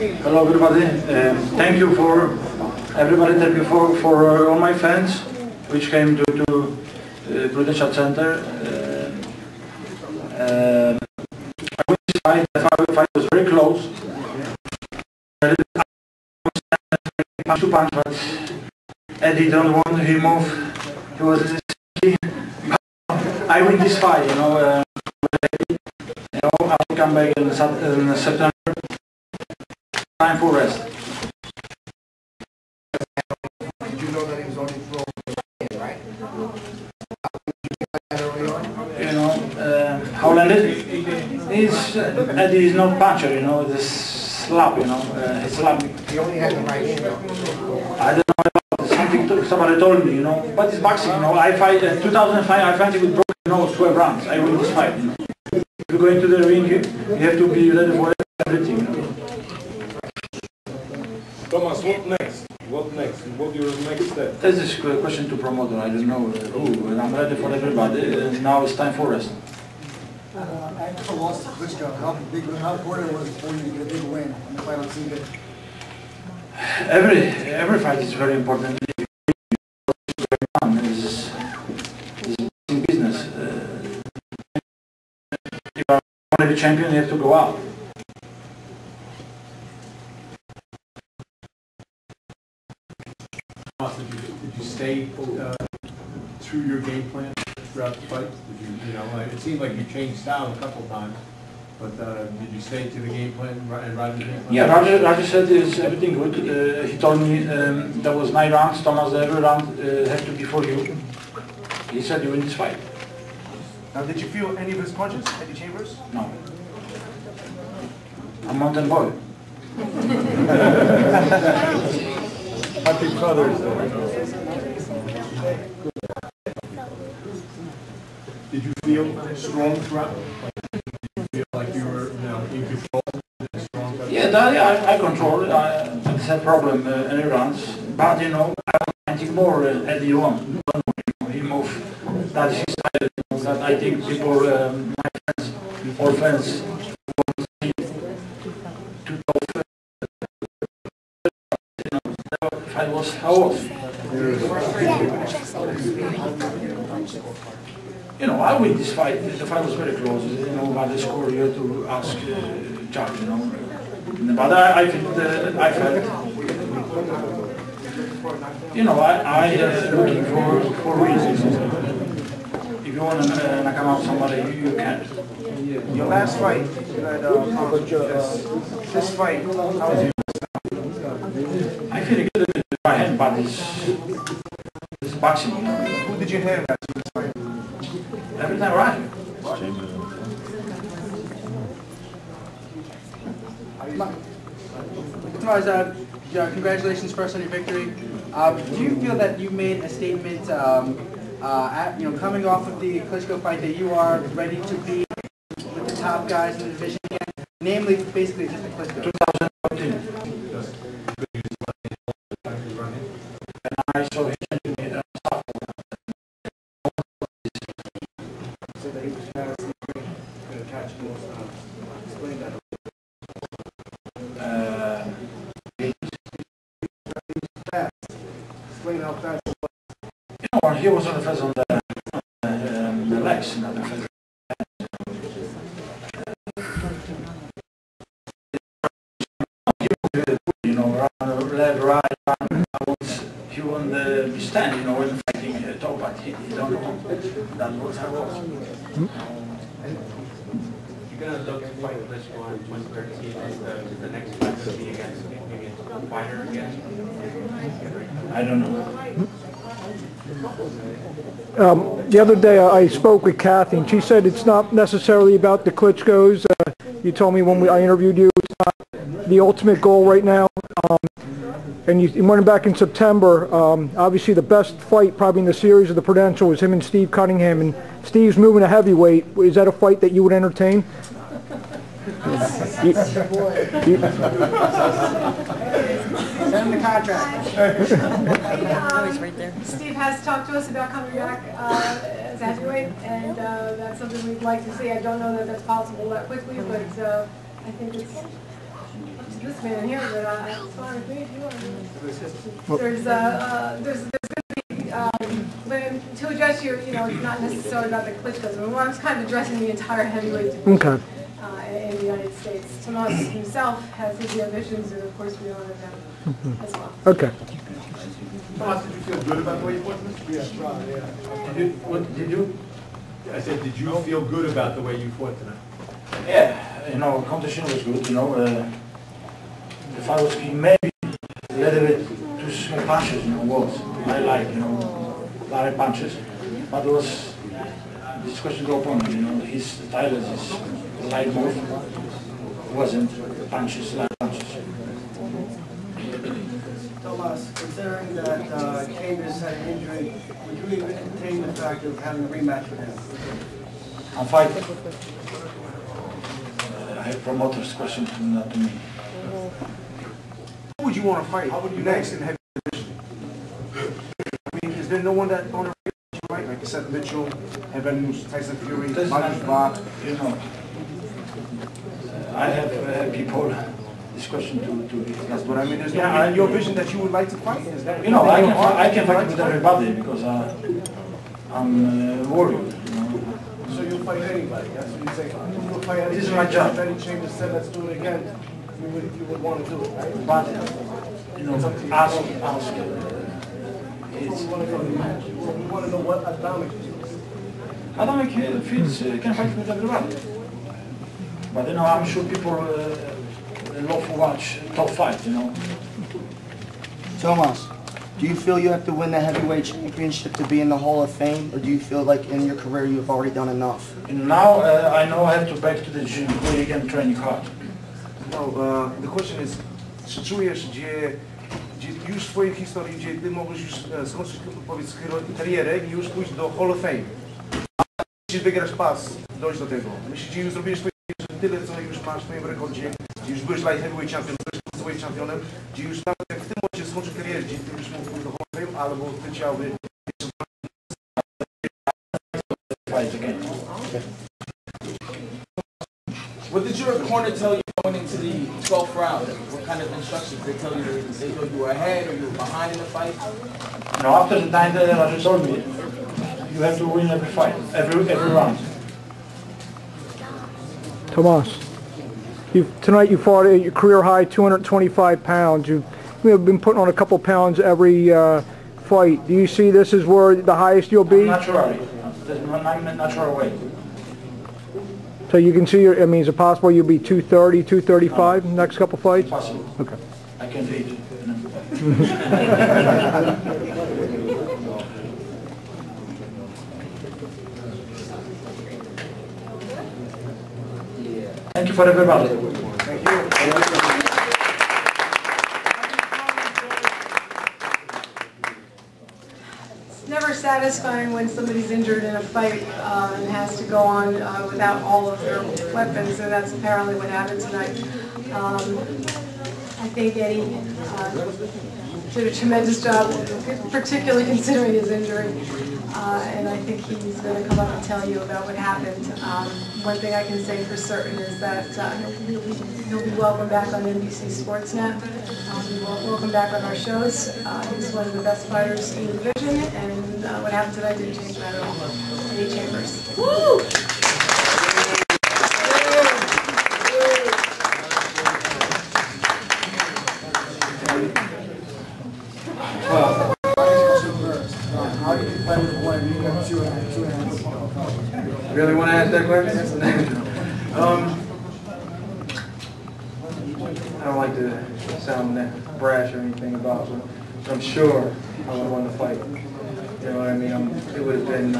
Hello everybody. Thank you for everybody. Thank you for all my fans which came to Prudential Center. I win this fight. The fight was very close. Punch to punch, but Eddie don't want to move. He was. I win this fight. I'll come back in September. Time for rest. Did you know that he was only throwing, right? Eddie is not puncher, it's slap, it's slap. He only had the right hand. I don't know about something somebody told me, but it's boxing, I fight in 2005, I fight with broken nose 12 rounds. I win this fight, If you go into the ring, you have to be ready for everything, Tomasz, what next? What next? What your next step? This is a question to promoter. I don't know who, and I'm ready for everybody. Now it's time for rest. After lost to Klitschko, how important was it for you to get a big win in the fight on Sunday? Every fight is very important. It's in business. If you want to be champion, you have to go out. Did you stay through your game plan throughout the fight? It seemed like you changed style a couple times, but did you stay to the game plan and ride the game plan? Yeah, Roger said it's everything good. He told me there was 9 rounds. Tomasz, every round has to be for you. He said you win this fight. Now, did you feel any of his punches, Eddie Chambers? No. I'm mountain boy. Happy Father's Day. Did you feel strong throughout? Did you feel like you were in control? Strong? Yeah, I control it. I had problem any rounds, but I want to more Eddie won. He moved. That's his style. That I think people, my friends, all friends, want to see to top. I was how was. I win this fight. The fight was very close. By the score, you have to ask judge. But I felt. I am looking for reasons. If you want to knock out somebody, you can. Your last fight, you had this fight, how was it? I feel good in my hand, but it's boxing. Who did you hand that to this fight? Every time, Roger. Tomasz, congratulations first on your victory. Do you feel that you made a statement, coming off of the Klitschko fight, that you are ready to be with the top guys in the division again, namely, basically, just the Klitschko? 2014. And I saw him Explain how fast he was on the first on the legs, not the first. Left, right, he won the stand, when fighting top, but he don't know. That was how it was. You're going to look at fight Klitschko in 2013 as the next fight to be against a fighter again? I don't know. The other day I spoke with Kathy, and she said it's not necessarily about the Klitschkos. You told me when I interviewed you, it's not the ultimate goal right now. And you went back in September. Obviously, the best fight probably in the series of the Prudential was him and Steve Cunningham. And Steve's moving to heavyweight. Is that a fight that you would entertain? Send him the contract. Steve has talked to us about coming back as heavyweight, and that's something we'd like to see. I don't know that that's possible that quickly, but I think it's this man here, but it's fine with me if you want to. There's going to be, to address your, it's not necessarily about the Klitschko's. I mean, I'm kind of addressing the entire heavyweight division. Okay. In the United States. Tomasz himself has his ambitions, and of course we honor them as well. Okay. Tomasz, did you feel good about the way you fought tonight? Yes, right, yeah. Did you? I said, did you feel good about the way you fought tonight? Yeah, competition was good, The fight was maybe a little bit too small punches, was. I like, direct punches. But there was discussion to opponent, his style is light move, wasn't punches, light punches. Tomasz, considering that Chambers had an injury, would you entertain the fact of having a rematch with him? On fight, I have promoters question, not to me. Who would you want to fight next in heavy division? I mean, is there no one that on the right, like Seth Mitchell, Evan Tyson Fury, Michael Bach? I have people discussion to discuss. But I mean, there's no in your vision that you would like to fight? Is that I can fight with everybody because I'm warrior. So you'll fight anybody? That's what you say. You'll fight This is my job. If Eddie Chambers said, let's do it again, you would want to do it, right? But ask. We want to know what Adamek is. Adamek feels can fight with everybody. But I'm sure people love to watch top fight. Tomasz, do you feel you have to win the heavyweight championship to be in the Hall of Fame, or do you feel like in your career you've already done enough? Now I know I have to back to the gym, go again training hard. No, the question is, czy czujesz, gdzie już w swojej historii, gdzie ty możesz już skończyć, powiedz, karierę i już pójść do Hall of Fame? Musisz wygrać pas, dojść do tego. Myślisz, że już zrobiłeś tyle, co już masz w swoim rekordzie, gdzie już byłeś light heavyweight champion, byłeś heavyweight championem, gdzie już nawet jak w tym momencie skończy karierę, gdzie ty już mógł pójść do Hall of Fame, albo ty chciałby... What did your corner tell you going into the 12th round? What kind of instructions did they tell you? Did they say you were ahead or you were behind in the fight? No, after the time that Roger told me, you have to win every fight, every round. Tomasz, tonight you fought at your career high 225 pounds. You've been putting on a couple pounds every fight. Do you see this as where the highest you'll be? Naturally. There's no natural way. So you can see, I mean, is it possible you'll be 230, 235 in the next couple fights? Possible. Okay. I can do it. Thank you for everybody. Thank you. It's never satisfying when somebody's injured in a fight and has to go on without all of their weapons, and that's apparently what happened tonight. I think Eddie did a tremendous job, particularly considering his injury, and I think he's going to come up and tell you about what happened. One thing I can say for certain is that he'll be welcome back on NBC Sportsnet. He'll be welcome back on our shows. He's one of the best fighters in the division, and what happened tonight didn't change that at all. Eddie Chambers. Woo! Really want to ask that question? I don't like to sound brash or anything about it, but I'm sure I would have won the fight. You know what I mean? It would have been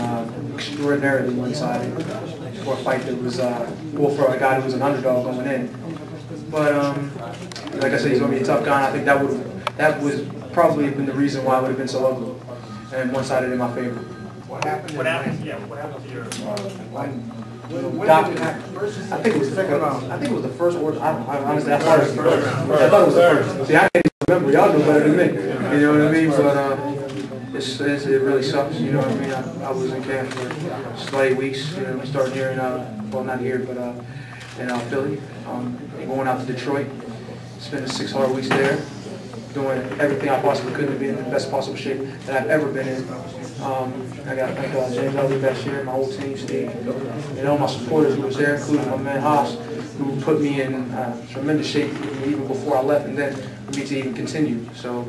extraordinarily one-sided for a fight that was, well, for a guy who was an underdog going in. But like I said, he's going to be a tough guy, and I think that was probably been the reason why it would have been so ugly and one-sided in my favor. What happened? Yeah, what happened to your... I think it was the second round. I think it was the first or honestly, I thought it was the first. I thought it was the first. See, I can't even remember. Y'all know better than me. You know what I mean? But it really sucks. You know what I mean? I was in camp for just about 8 weeks. You know, starting here in well, not here, but in Philly. Going out to Detroit spent 6 hard weeks there, doing everything I possibly could to be in the best possible shape that I've ever been in. I got to thank James Elder back here, my whole team, Steve, my supporters who was there, including my man Haas, who put me in tremendous shape even before I left, and then for me to even continue. So,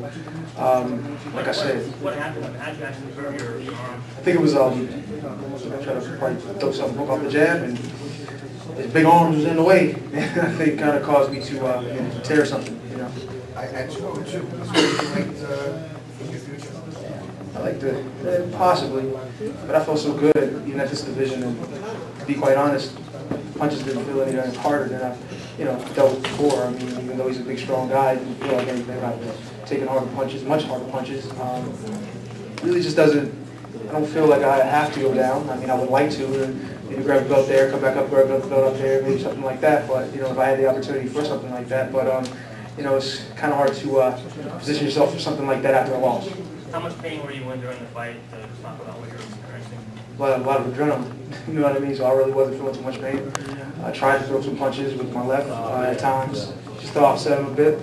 like I said, What happened? How did you actually hurt your arm? I think it was I tried to probably throw something off the jab, and his big arms was in the way. And I think it kind of caused me to tear something. I like to, possibly, but I felt so good even at this division, and to be quite honest, punches didn't feel any harder than I've dealt with before. I mean, even though he's a big, strong guy, I didn't feel like anything about taking harder punches, much harder punches. Really just doesn't, I don't feel like I have to go down. I mean, I would like to, and maybe grab a belt there, come back up, grab a belt up there, maybe something like that, but, if I had the opportunity for something like that, but, it's kind of hard to position yourself for something like that after a loss. How much pain were you in during the fight? Just talk about what you're experiencing. A lot of adrenaline, you know what I mean? So I really wasn't feeling too much pain. I tried to throw some punches with my left at times, just to offset them a bit,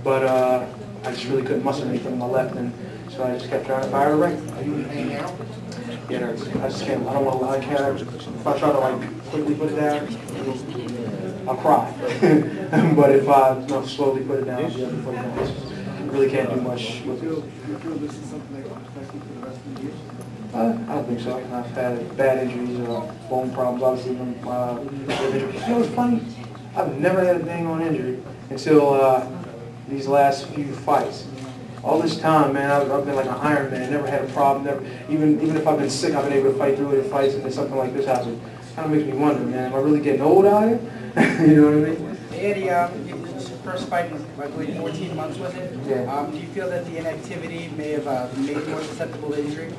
but I just really couldn't muster anything with my left, and so I just kept trying to fire the right. Are you in pain now? Yeah, I just can't. I don't want to lie. If I try to quickly put it down, I'll cry. But if I slowly put it down, I'll be able to put it down. I really can't do much with it. Do you feel this is something that will affect you for the rest of the year? I don't think so. I've had bad injuries, bone problems, obviously. It's funny. I've never had a dang on injury until these last few fights. All this time, man, I've been like an Iron Man. Never had a problem. Never, even if I've been sick, I've been able to fight through it in fights, and then something like this happens. Kind of makes me wonder, man. Am I really getting old out here? You know what I mean? Eddie, this is your first fight in, I believe, 14 months, was it? Yeah. Do you feel that the inactivity may have made you more susceptible to injury?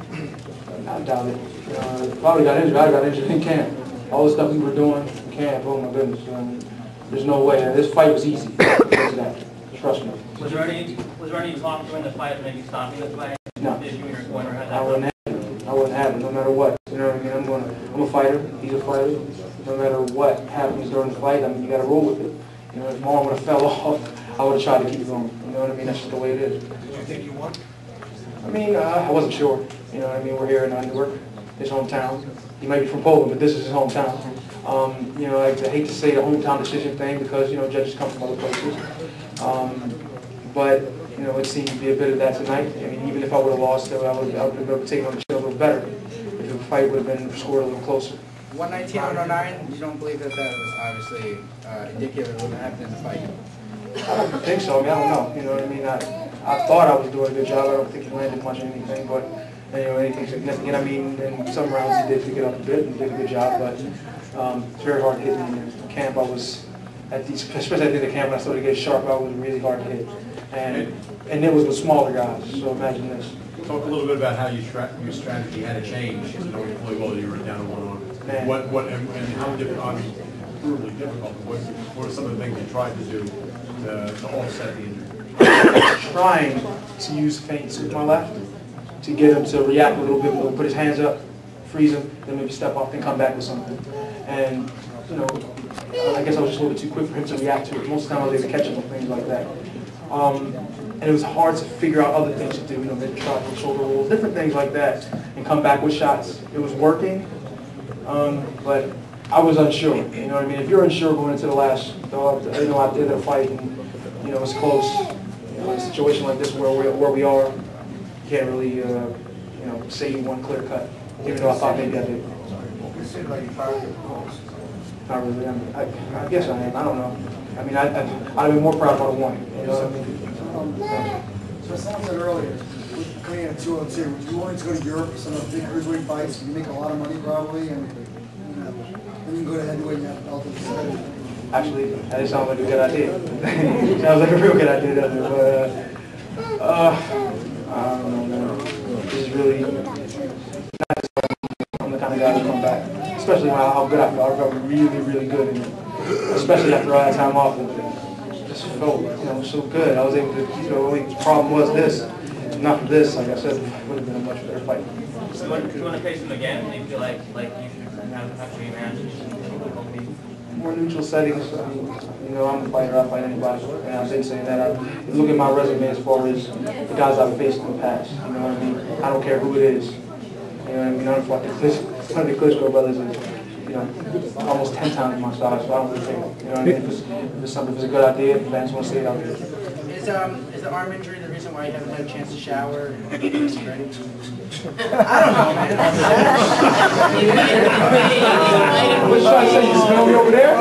I doubt it. If I would have got injured, I got injured in camp. All the stuff we were doing in camp, oh my goodness. There's no way. This fight was easy. Trust me. Was there any talk during the fight of maybe stopping the fight? No. Did you and your corner have that? I wouldn't have it, no matter what. You know what I mean? I'm a fighter. He's a fighter. No matter what happens during the fight, I mean, you got to roll with it. If my arm would have fell off, I would have tried to keep it going. You know what I mean? That's just the way it is. Did you think you won? I mean, I wasn't sure. You know what I mean? We're here in Newark, his hometown. He might be from Poland, but this is his hometown. I hate to say the hometown decision thing because, judges come from other places. But, it seemed to be a bit of that tonight. I mean, even if I would have lost, I would have been able to take on the chin a little better if the fight would have been scored a little closer. 119, 109, you don't believe that was obviously indicative of what happened in the fight? I don't think so. I mean, I don't know. You know what I mean? I thought I was doing a good job. I don't think he landed much of anything, but anything significant. I mean, in some rounds he did pick it up a bit and did a good job, but it's very hard to hit me in camp. I was, especially at the end of camp when I started to get sharp, I was really hard to hit. And it was with smaller guys, so imagine this. Talk a little bit about how your strategy had to change, knowing fully well you were down to one arm. And how difficult, obviously, brutally difficult. What are some of the things you tried to do to offset the injury? Trying to use feints with my left to get him to react a little bit more, put his hands up, freeze him, then maybe step off, then come back with something. And, I guess I was just a little bit too quick for him to react to it. Most of the time I was able to catch him with things like that. And it was hard to figure out other things to do, maybe try for shoulder rolls, different things like that, and come back with shots. It was working, but I was unsure. You know what I mean? If you're unsure going into the last, at the end of the fight, and it's close, in a situation like this where we are, you can't really, say you won clear cut, even though I thought maybe I did. It seemed like you fired your calls. Not really. I guess I am. I don't know. I mean, I'd be more proud if I won. You know what I mean? So as someone said earlier, coming in at 202, would you want to go to Europe for some of the big cruiserweight fights? You make a lot of money probably, and then you can go to heavyweight and have a belt instead. Actually, that just sounds like a good idea. Sounds like a real good idea, doesn't it? But I don't know, man. This is really I'm the kind of guy who come back, especially when how good I felt. I felt really, really good, and especially after I had time off. It just felt, so good. I was able to, the only problem was this. Not for this, like I said, it would have been a much better fight. So do you want to face him again? Do you feel like you should have a rematch? More neutral settings. You know, I'm a fighter, I fight anybody. And I've been saying that. Look at my resume as far as the guys I've faced in the past. You know what I mean? I don't care who it is. You know what I mean? None of the Klitschko brothers is, you know, almost 10 times my size, so I don't really think, you know what I mean? If it's a good idea, if fans want to see it, I'll do it. Is the arm injury the reason why you haven't had a chance to shower and get ready? I don't know, man. What should I say? You smell me over there? I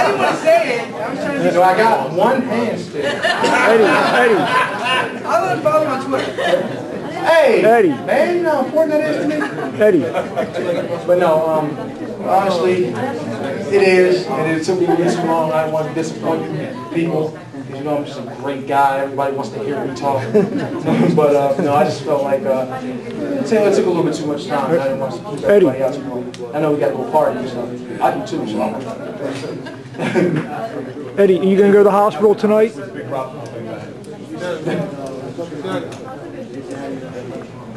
didn't want to say it. I was trying to be. So I got one hand still. Eddie. I'll let him follow him on Twitter. Hey, Eddie. Man, you know how important that is to me? Eddie. But no, honestly, it is, and it took me this long. I didn't want to disappoint people. You know, I'm just a great guy. Everybody wants to hear me talk. But no, I just felt like it took a little bit too much time. I didn't want to keep everybody out too long. I know we got to go party, so I do too. So Eddie, are you going to go to the hospital tonight?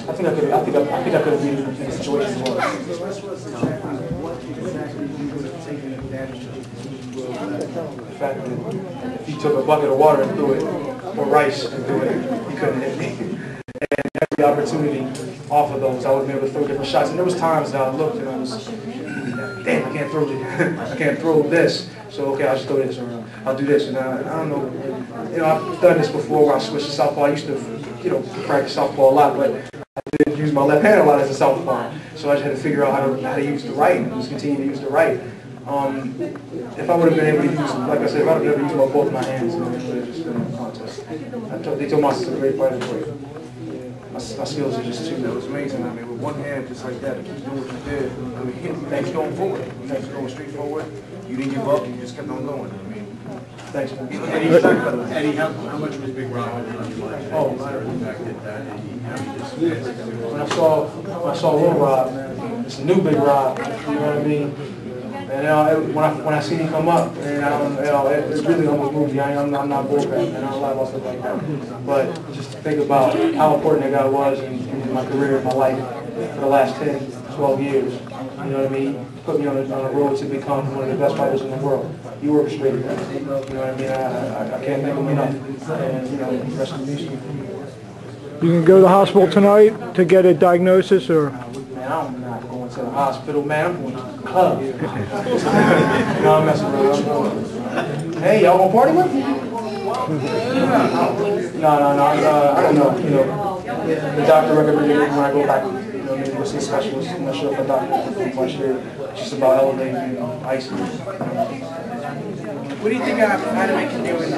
I think I could have been in the situation as well. The fact that if he took a bucket of water and threw it, or rice and threw it, he couldn't hit me. And every opportunity off of those, I would be able to throw different shots. And there was times that I looked and I was, damn, I can't throw this. I can't throw this. So okay, I'll just throw this around. I'll do this, and I don't know. You know, I've done this before where I switched to southpaw. I used to, you know, practice southpaw a lot, but I didn't use my left hand a lot as a southpaw. So I just had to figure out how to use the right and just continue to use the right. If I would have been able to use, like I said, if I would have been able to use both my hands, it would have just been a contest. They told me I was a great fighter, but my skills are just too. That was amazing. I mean, with one hand just like that, to keep doing what you did. I mean, things going forward. Things going straight forward. You didn't give up. You just kept on going. I mean, thanks. Eddie, how much was Big Rob in your life? Oh, When I saw Little Rob, man, it's a new Big Rob. You know what I mean? And when I seen him come up, and it really almost moved me. I'm not bullcrap, and I don't lie about stuff like that. But just to think about how important that guy was in my career, in my life, for the last 10, 12 years. You know what I mean? Put me on a road to become one of the best fighters in the world. You orchestrated that. You know what I mean? I can't thank him enough. And you know, rest in peace. You can go to the hospital tonight to get a diagnosis, or? Man, I'm not going to the hospital, man. I'm going to the club. No, I'm messing around. Hey, y'all want to party with me? No. I don't know. You know, the doctor recommended when I go back, you know, maybe go see a specialist. I'm not sure if a doctor is much here. It's just about elevating and ice. What do you think Adamek can do in the